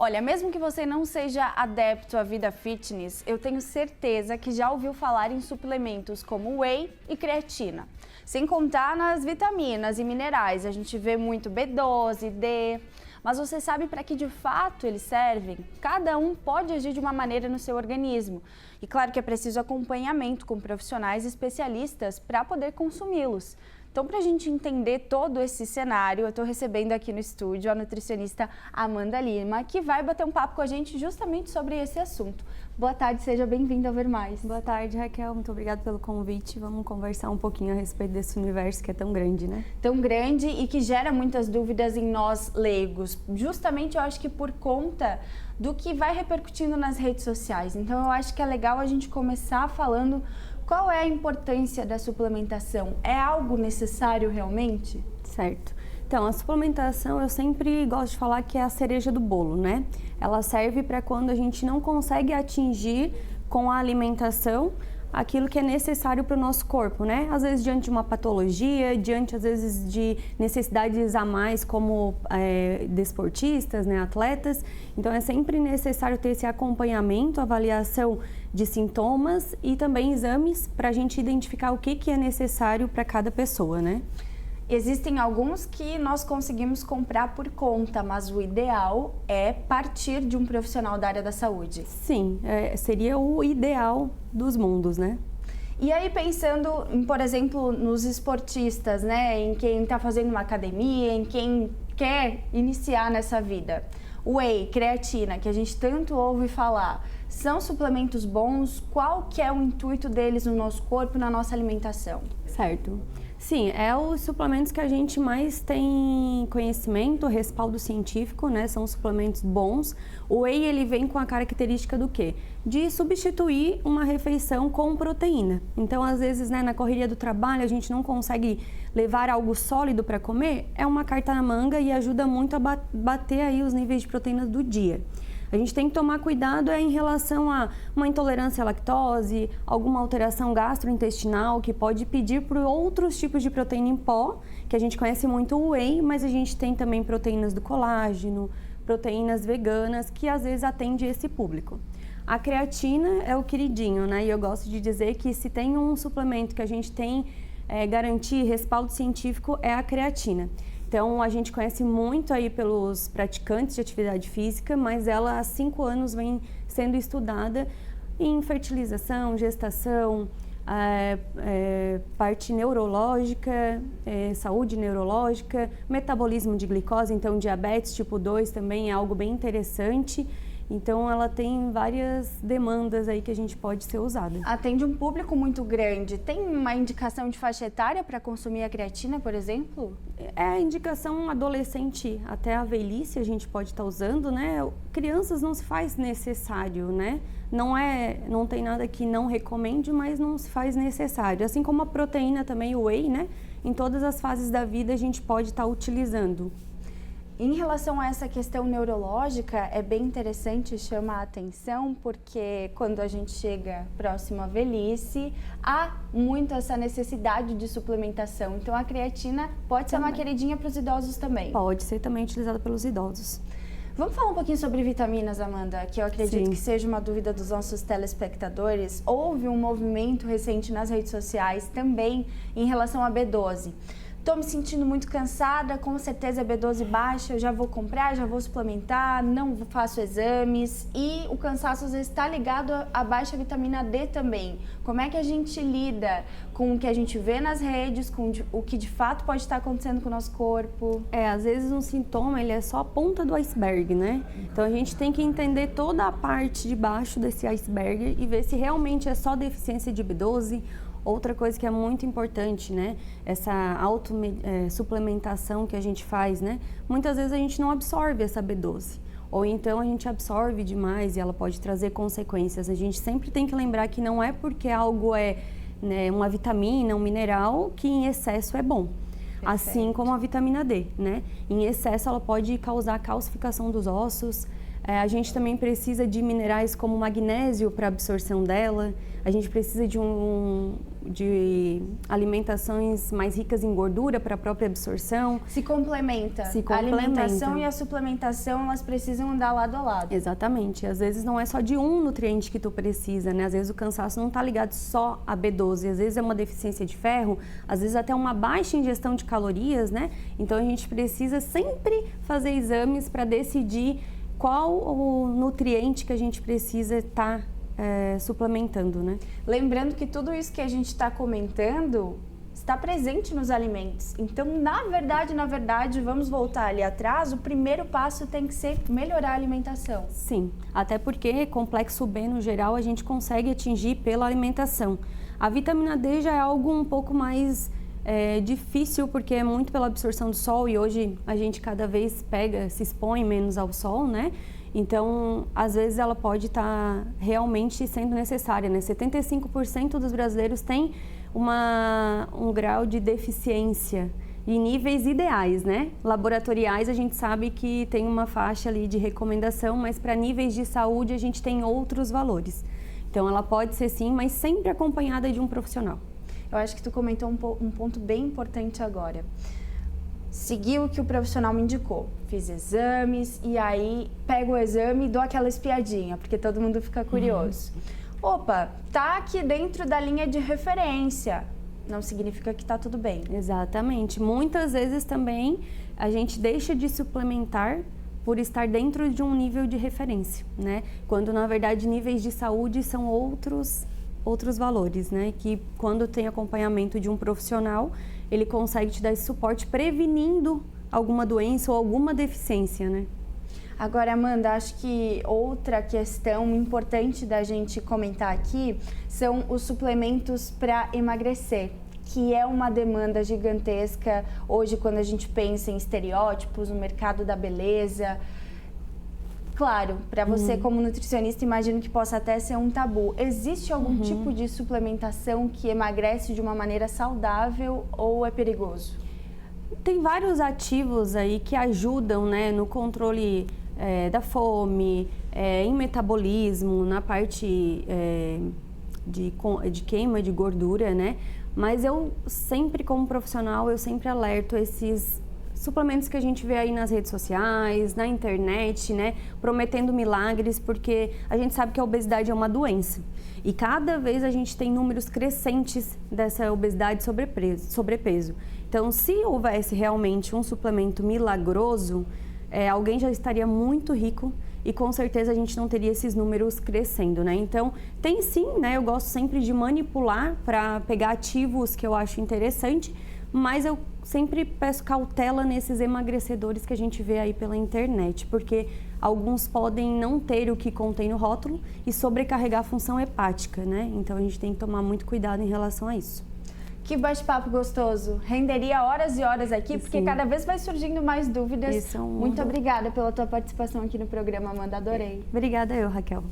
Olha, mesmo que você não seja adepto à vida fitness, eu tenho certeza que já ouviu falar em suplementos como whey e creatina. Sem contar nas vitaminas e minerais, a gente vê muito B12, D. Mas você sabe para que de fato eles servem? Cada um pode agir de uma maneira no seu organismo. E claro que é preciso acompanhamento com profissionais especialistas para poder consumi-los. Então, para a gente entender todo esse cenário, eu estou recebendo aqui no estúdio a nutricionista Amanda Lima, que vai bater um papo com a gente justamente sobre esse assunto. Boa tarde, seja bem-vinda ao Ver Mais. Boa tarde, Raquel. Muito obrigada pelo convite. Vamos conversar um pouquinho a respeito desse universo que é tão grande, né? Tão grande e que gera muitas dúvidas em nós leigos. Justamente, eu acho que por conta do que vai repercutindo nas redes sociais. Então, eu acho que é legal a gente começar falando qual é a importância da suplementação. É algo necessário realmente? Certo. Então, a suplementação, eu sempre gosto de falar que é a cereja do bolo, né? Ela serve para quando a gente não consegue atingir com a alimentação aquilo que é necessário para o nosso corpo, né? Às vezes diante de uma patologia, diante às vezes de necessidades a mais como desportistas, né, atletas. Então é sempre necessário ter esse acompanhamento, avaliação de sintomas e também exames para a gente identificar o que é necessário para cada pessoa, né? Existem alguns que nós conseguimos comprar por conta, mas o ideal é partir de um profissional da área da saúde. Sim, seria o ideal dos mundos, né? E aí pensando, por exemplo, nos esportistas, né? Em quem está fazendo uma academia, em quem quer iniciar nessa vida. Whey, creatina, que a gente tanto ouve falar, são suplementos bons? Qual que é o intuito deles no nosso corpo, na nossa alimentação? Certo. Sim, é os suplementos que a gente mais tem conhecimento, respaldo científico, né? São suplementos bons. O whey, ele vem com a característica do quê? De substituir uma refeição com proteína. Então, às vezes, né, na correria do trabalho, a gente não consegue levar algo sólido para comer, é uma carta na manga e ajuda muito a bater aí os níveis de proteínas do dia. A gente tem que tomar cuidado em relação a uma intolerância à lactose, alguma alteração gastrointestinal que pode pedir por outros tipos de proteína em pó, que a gente conhece muito o whey, mas a gente tem também proteínas do colágeno, proteínas veganas, que às vezes atende esse público. A creatina é o queridinho, né? E eu gosto de dizer que se tem um suplemento que a gente tem garantir respaldo científico é a creatina. Então, a gente conhece muito aí pelos praticantes de atividade física, mas ela há 5 anos vem sendo estudada em fertilização, gestação, parte neurológica, saúde neurológica, metabolismo de glicose, então diabetes tipo 2 também é algo bem interessante. Então, ela tem várias demandas aí que a gente pode ser usada. Atende um público muito grande. Tem uma indicação de faixa etária para consumir a creatina, por exemplo? É a indicação adolescente até a velhice, a gente pode estar usando, né? Crianças não se faz necessário, né? Não tem nada que não recomende, mas não se faz necessário. Assim como a proteína também, o whey, né? Em todas as fases da vida a gente pode estar utilizando. Em relação a essa questão neurológica, é bem interessante, chama a atenção, porque quando a gente chega próximo à velhice, há muito essa necessidade de suplementação. Então, a creatina pode ser uma queridinha para os idosos também. Pode ser também utilizada pelos idosos. Vamos falar um pouquinho sobre vitaminas, Amanda, que eu acredito Sim. que seja uma dúvida dos nossos telespectadores. Houve um movimento recente nas redes sociais também em relação à B12. Estou me sentindo muito cansada, com certeza é B12 baixa, eu já vou comprar, já vou suplementar, não faço exames e o cansaço às vezes está ligado à baixa vitamina D também. Como é que a gente lida com o que a gente vê nas redes, com o que de fato pode estar acontecendo com o nosso corpo? Às vezes um sintoma ele é só a ponta do iceberg, né? Então a gente tem que entender toda a parte de baixo desse iceberg e ver se realmente é só deficiência de B12. Outra coisa que é muito importante, né? Essa suplementação que a gente faz, né? Muitas vezes a gente não absorve essa B12. Ou então a gente absorve demais e ela pode trazer consequências. A gente sempre tem que lembrar que não é porque algo né, uma vitamina, um mineral, que em excesso é bom. Perfeito. Assim como a vitamina D, né? Em excesso ela pode causar calcificação dos ossos. A gente também precisa de minerais como magnésio para absorção dela. A gente precisa de de alimentações mais ricas em gordura para a própria absorção. Se complementa. A alimentação e a suplementação, elas precisam andar lado a lado. Exatamente. Às vezes não é só de um nutriente que tu precisa, né? Às vezes o cansaço não está ligado só a B12, às vezes é uma deficiência de ferro, às vezes até uma baixa ingestão de calorias, né? Então a gente precisa sempre fazer exames para decidir qual o nutriente que a gente precisa estar suplementando, né? Lembrando que tudo isso que a gente está comentando está presente nos alimentos. Então, na verdade, vamos voltar ali atrás, o primeiro passo tem que ser melhorar a alimentação. Sim, até porque complexo B no geral a gente consegue atingir pela alimentação. A vitamina D já é algo um pouco mais difícil, porque é muito pela absorção do sol e hoje a gente cada vez se expõe menos ao sol, né? Então, às vezes ela pode estar realmente sendo necessária, né? 75% dos brasileiros têm um grau de deficiência em níveis ideais, né? Laboratoriais a gente sabe que tem uma faixa ali de recomendação, mas para níveis de saúde a gente tem outros valores. Então, ela pode ser sim, mas sempre acompanhada de um profissional. Eu acho que tu comentou um ponto bem importante agora. Segui o que o profissional me indicou, fiz exames e aí pego o exame e dou aquela espiadinha, porque todo mundo fica curioso. Opa, tá aqui dentro da linha de referência, não significa que tá tudo bem. Exatamente. Muitas vezes também a gente deixa de suplementar por estar dentro de um nível de referência, né? Quando na verdade níveis de saúde são outros valores, né? Que quando tem acompanhamento de um profissional, ele consegue te dar esse suporte prevenindo alguma doença ou alguma deficiência, né? Agora, Amanda, acho que outra questão importante da gente comentar aqui são os suplementos para emagrecer, que é uma demanda gigantesca hoje quando a gente pensa em estereótipos, no mercado da beleza. Claro, para você como nutricionista, imagino que possa até ser um tabu. Existe algum tipo de suplementação que emagrece de uma maneira saudável ou é perigoso? Tem vários ativos aí que ajudam, né, no controle da fome, em metabolismo, na parte de queima de gordura, né? Mas eu sempre, como profissional, eu sempre alerto esses suplementos que a gente vê aí nas redes sociais, na internet, né, prometendo milagres, porque a gente sabe que a obesidade é uma doença. E cada vez a gente tem números crescentes dessa obesidade e sobrepeso. Então, se houvesse realmente um suplemento milagroso, alguém já estaria muito rico e com certeza a gente não teria esses números crescendo, né? Então, tem sim, né, eu gosto sempre de manipular para pegar ativos que eu acho interessante, mas eu sempre peço cautela nesses emagrecedores que a gente vê aí pela internet, porque alguns podem não ter o que contém no rótulo e sobrecarregar a função hepática, né? Então a gente tem que tomar muito cuidado em relação a isso. Que bate-papo gostoso. Renderia horas e horas aqui, porque cada vez vai surgindo mais dúvidas. Muito obrigada pela tua participação aqui no programa, Amanda. Adorei. Obrigada eu, Raquel.